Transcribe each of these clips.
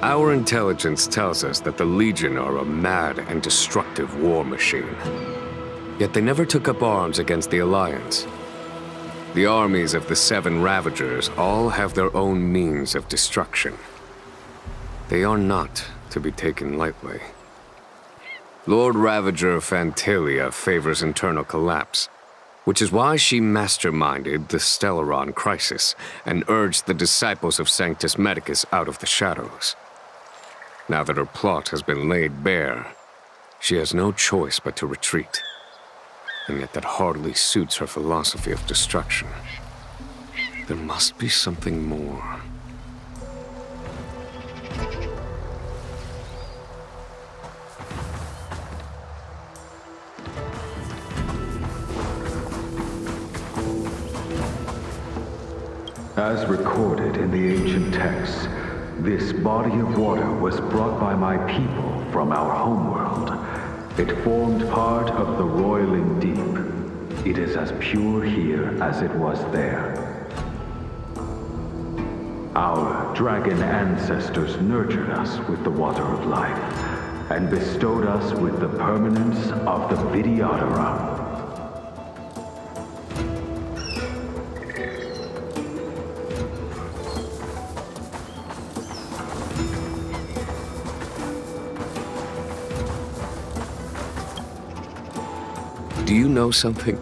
Our intelligence tells us that the Legion are a mad and destructive war machine. Yet they never took up arms against the Alliance. The armies of the Seven Ravagers all have their own means of destruction. They are not to be taken lightly. Lord Ravager Fantalia favors internal collapse, which is why she masterminded the Stellaron crisis and urged the disciples of Sanctus Medicus out of the shadows. Now that her plot has been laid bare, she has no choice but to retreat. And yet that hardly suits her philosophy of destruction. There must be something more. As recorded in the ancient texts, this body of water was brought by my people from our homeworld. It formed part of the roiling deep. It is as pure here as it was there. Our dragon ancestors nurtured us with the water of life, and bestowed us with the permanence of the Vidyadhara. Do you know something?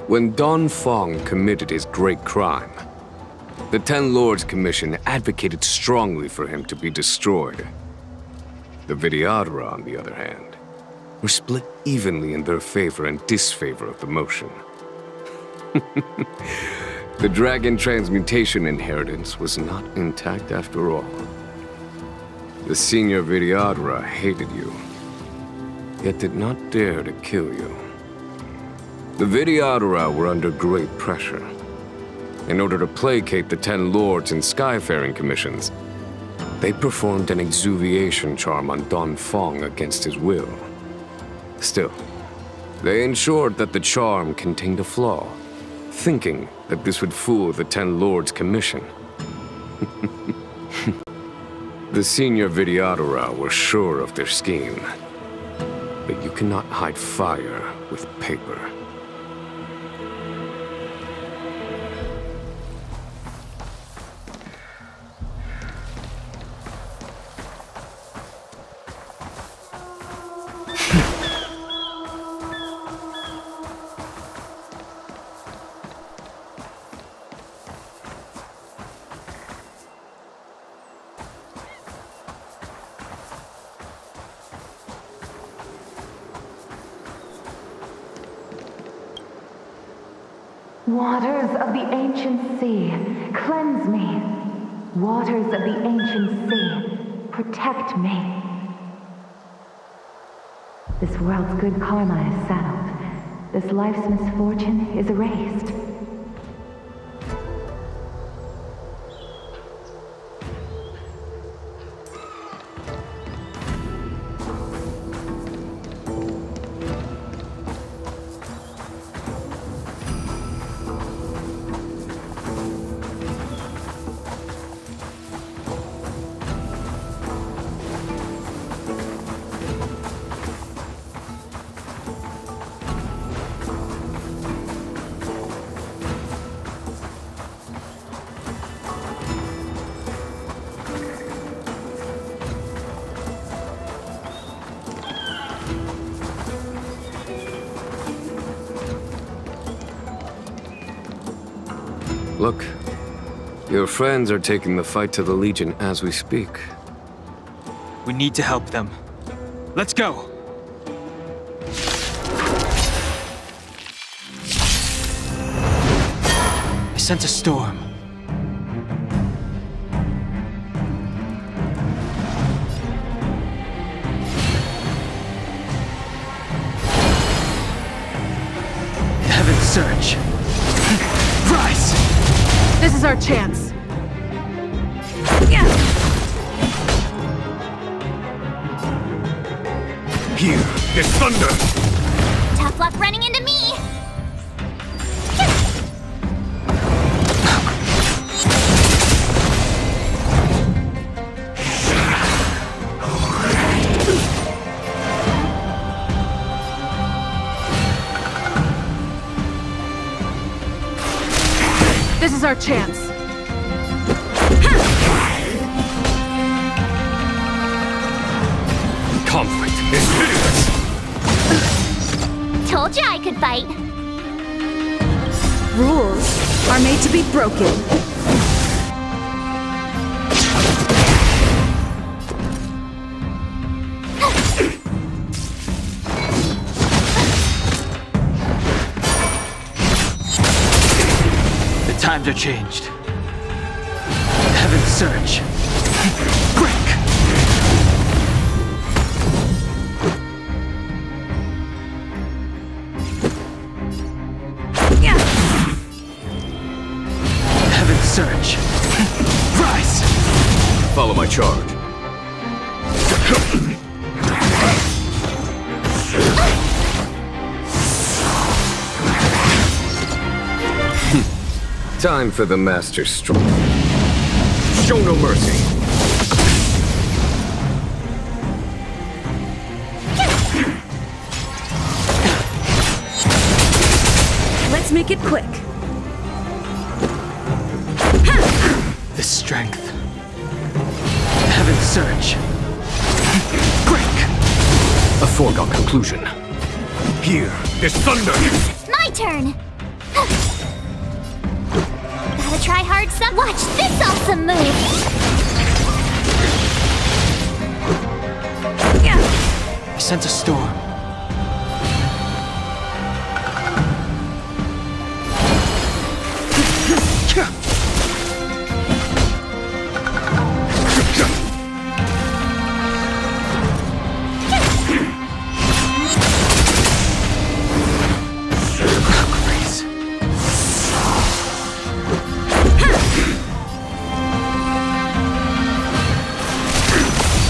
When Don Fong committed his great crime, the Ten Lords Commission advocated strongly for him to be destroyed. The Vidyadhara, on the other hand, were split evenly in their favor and disfavor of the motion. The dragon transmutation inheritance was not intact after all. The senior Vidyadhara hated you, yet did not dare to kill you. The Vidyadhara were under great pressure. In order to placate the Ten Lords and Skyfaring Commissions, they performed an exuviation charm on Don Fong against his will. Still, they ensured that the charm contained a flaw, thinking that this would fool the Ten Lords Commission. The senior Vidyadhara were sure of their scheme, but you cannot hide fire with paper. Waters of the ancient sea, cleanse me. Waters of the ancient sea, protect me. This world's good karma is settled. This life's misfortune is erased. Look, your friends are taking the fight to the Legion as we speak. We need to help them. Let's go! I sent a storm. Heaven surge. Rise! This is our chance. Here, there's thunder! Tough luck running into me! is our chance. Conflict is hideous! Told you I could fight. Rules are made to be broken. The times are changed. Heaven's surge. Break! Heaven's surge. Rise! Follow my charge. Time for the master stroke. Show no mercy. Let's make it quick. The strength. Heaven's surge. Break! A foregone conclusion. Here is thunder! My turn. Gotta try hard some. Watch this awesome move. I sent a storm.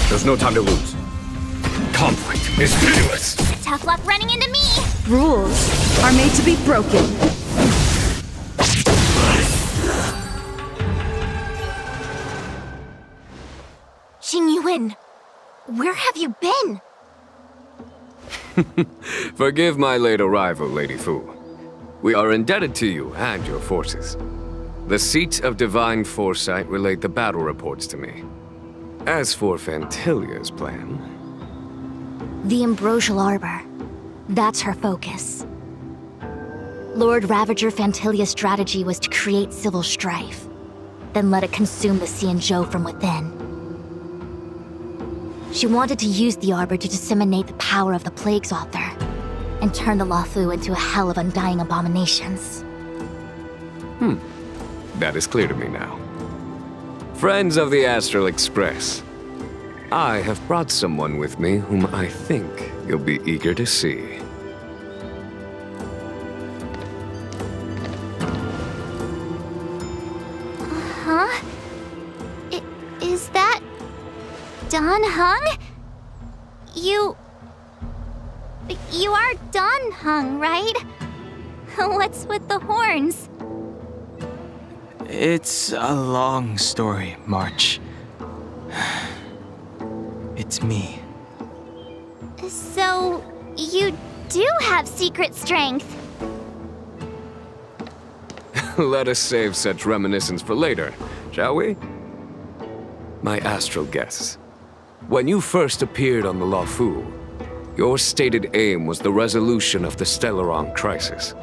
There's no time to lose. Conflict is hideous! Tough luck running into me. Rules are made to be broken. Jing Yuan, where have you been? Forgive my late arrival, Lady Fu. We are indebted to you and your forces. The Seat of Divine Foresight relayed the battle reports to me. As for Fantilia's plan... The Ambrosial Arbor. That's her focus. Lord Ravager Fantilia's strategy was to create civil strife, then let it consume the Xianzhou from within. She wanted to use the Arbor to disseminate the power of the Plague's Author, and turn the Luofu into a hell of undying abominations. That is clear to me now. Friends of the Astral Express, I have brought someone with me whom I think you'll be eager to see. Huh? Is that... Don Hung? You are Don Hung, right? What's with the horns? It's a long story, March. It's me. So, you do have secret strength. Let us save such reminiscence for later, shall we? My astral guests, when you first appeared on the Luofu, your stated aim was the resolution of the Stellaron crisis.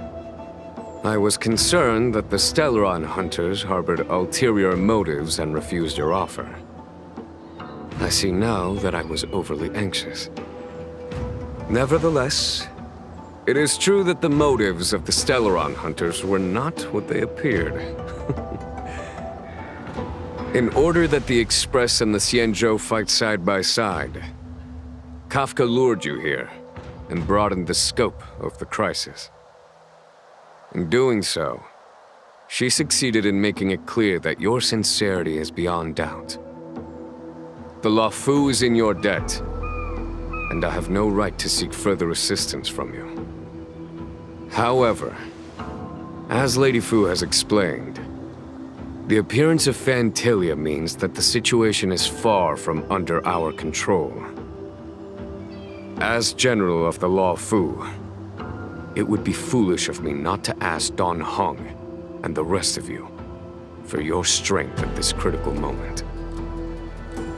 I was concerned that the Stellaron hunters harbored ulterior motives and refused your offer. I see now that I was overly anxious. Nevertheless, it is true that the motives of the Stellaron hunters were not what they appeared. In order that the Express and the Xianzhou fight side by side, Kafka lured you here and broadened the scope of the crisis. In doing so, she succeeded in making it clear that your sincerity is beyond doubt. The Luofu is in your debt, and I have no right to seek further assistance from you. However, as Lady Fu has explained, the appearance of Fantilia means that the situation is far from under our control. As General of the Luofu, it would be foolish of me not to ask Don Hung and the rest of you for your strength at this critical moment.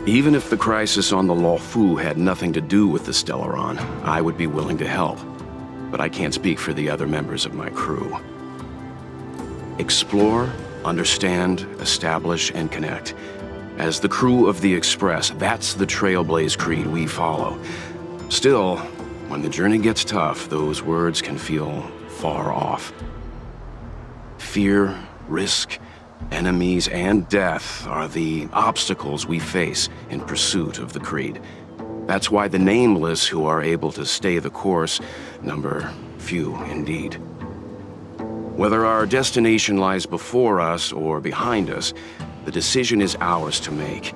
Even if the crisis on the Luofu had nothing to do with the Stellaron, I would be willing to help. But I can't speak for the other members of my crew. Explore, understand, establish, and connect. As the crew of the Express, that's the Trailblaze creed we follow. Still, when the journey gets tough, those words can feel far off. Fear, risk, enemies, and death are the obstacles we face in pursuit of the creed. That's why the nameless who are able to stay the course number few indeed. Whether our destination lies before us or behind us, the decision is ours to make.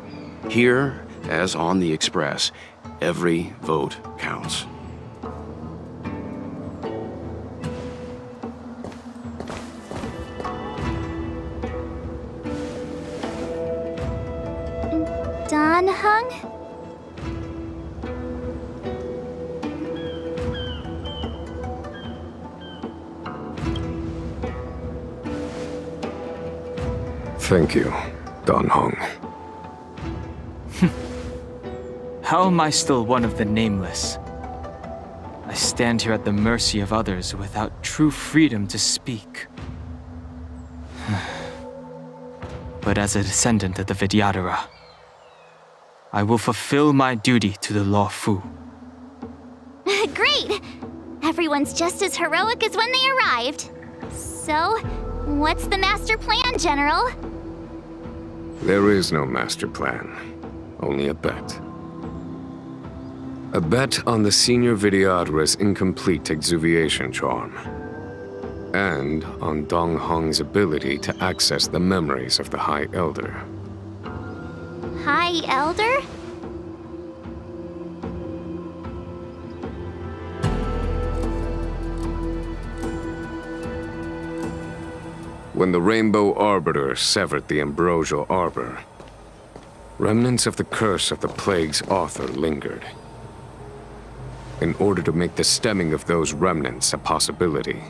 Here, as on the Express, every vote counts. Dan Heng? Thank you, Dan Heng. How am I still one of the nameless? I stand here at the mercy of others without true freedom to speak. But as a descendant of the Vidyadhara, I will fulfill my duty to the Luofu. Great! Everyone's just as heroic as when they arrived. So, what's the master plan, General? There is no master plan, only a bet. A bet on the senior Vidyadhara's incomplete exuviation charm, and on Dong Hong's ability to access the memories of the High Elder. High Elder? When the Rainbow Arbiter severed the Ambrosial Arbor, remnants of the curse of the Plague's author lingered. In order to make the stemming of those remnants a possibility,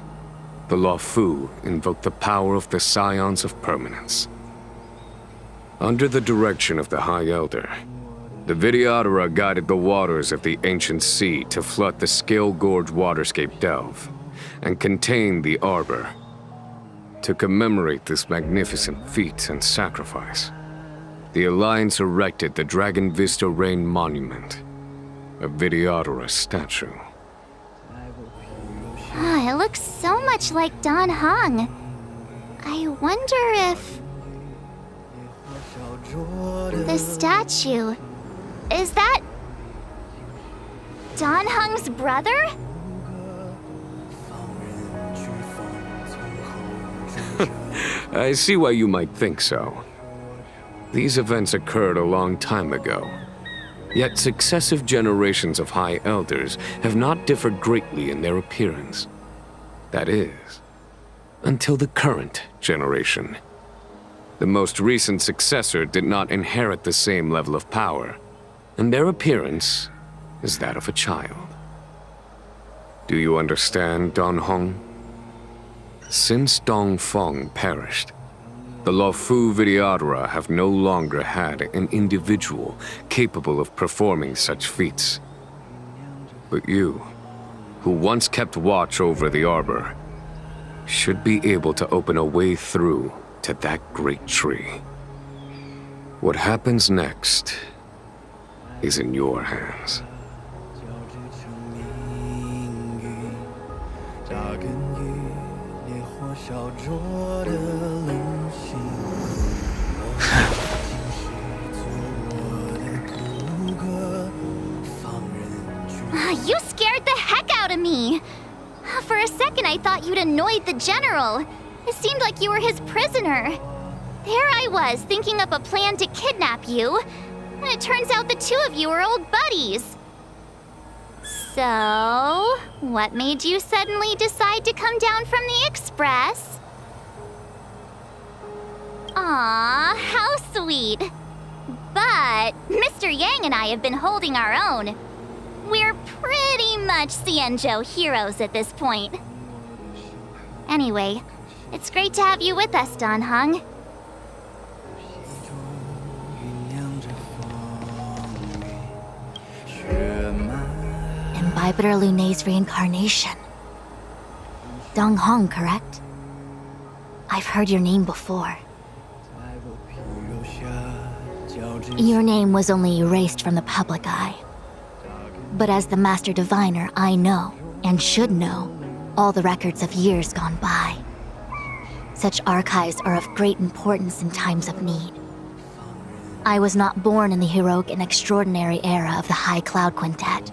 the Luofu invoked the power of the Scions of Permanence. Under the direction of the High Elder, the Vidyadhara guided the waters of the ancient sea to flood the Scalegorge Waterscape delve and contain the Arbor. To commemorate this magnificent feat and sacrifice, the Alliance erected the Dragon Vista Rain Monument, a Vidyadhara statue. It looks so much like Dan Heng. I wonder if... the statue... is that... Dan Heng's brother? I see why you might think so. These events occurred a long time ago. Yet successive generations of High Elders have not differed greatly in their appearance. That is, until the current generation. The most recent successor did not inherit the same level of power, and their appearance is that of a child. Do you understand, Dan Heng? Since Dong Feng perished, the Luofu Vidyadhara have no longer had an individual capable of performing such feats. But you, who once kept watch over the Arbor, should be able to open a way through to that great tree. What happens next is in your hands. You scared the heck out of me! For a second I thought you'd annoyed the General. It seemed like you were his prisoner. There I was, thinking up a plan to kidnap you. And it turns out the two of you are old buddies. So, what made you suddenly decide to come down from the Express? Aw, how sweet. But Mr. Yang and I have been holding our own. We're pretty much Xianzhou heroes at this point. Anyway, it's great to have you with us, Dan Heng. Arbiter Lunay's reincarnation. Dong Hong, correct? I've heard your name before. Your name was only erased from the public eye. But as the Master Diviner, I know, and should know, all the records of years gone by. Such archives are of great importance in times of need. I was not born in the heroic and extraordinary era of the High Cloud Quintet.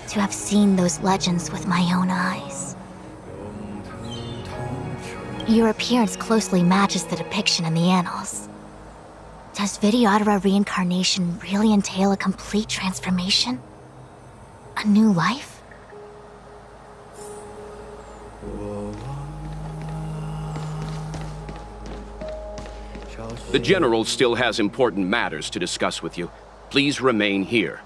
To have seen those legends with my own eyes. Your appearance closely matches the depiction in the annals. Does Vidyadhara reincarnation really entail a complete transformation? A new life? The General still has important matters to discuss with you. Please remain here.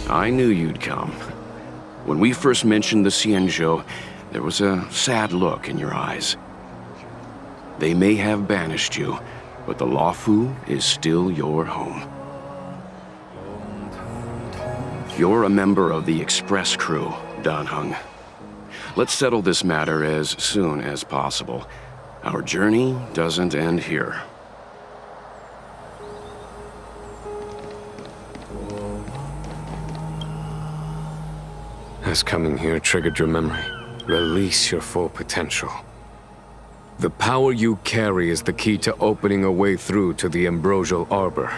I knew you'd come. When we first mentioned the Xianzhou, there was a sad look in your eyes. They may have banished you, but the Luofu is still your home. You're a member of the express crew, Dan Heng. Let's settle this matter as soon as possible. Our journey doesn't end here. Has coming here triggered your memory? Release your full potential. The power you carry is the key to opening a way through to the Ambrosial Arbor.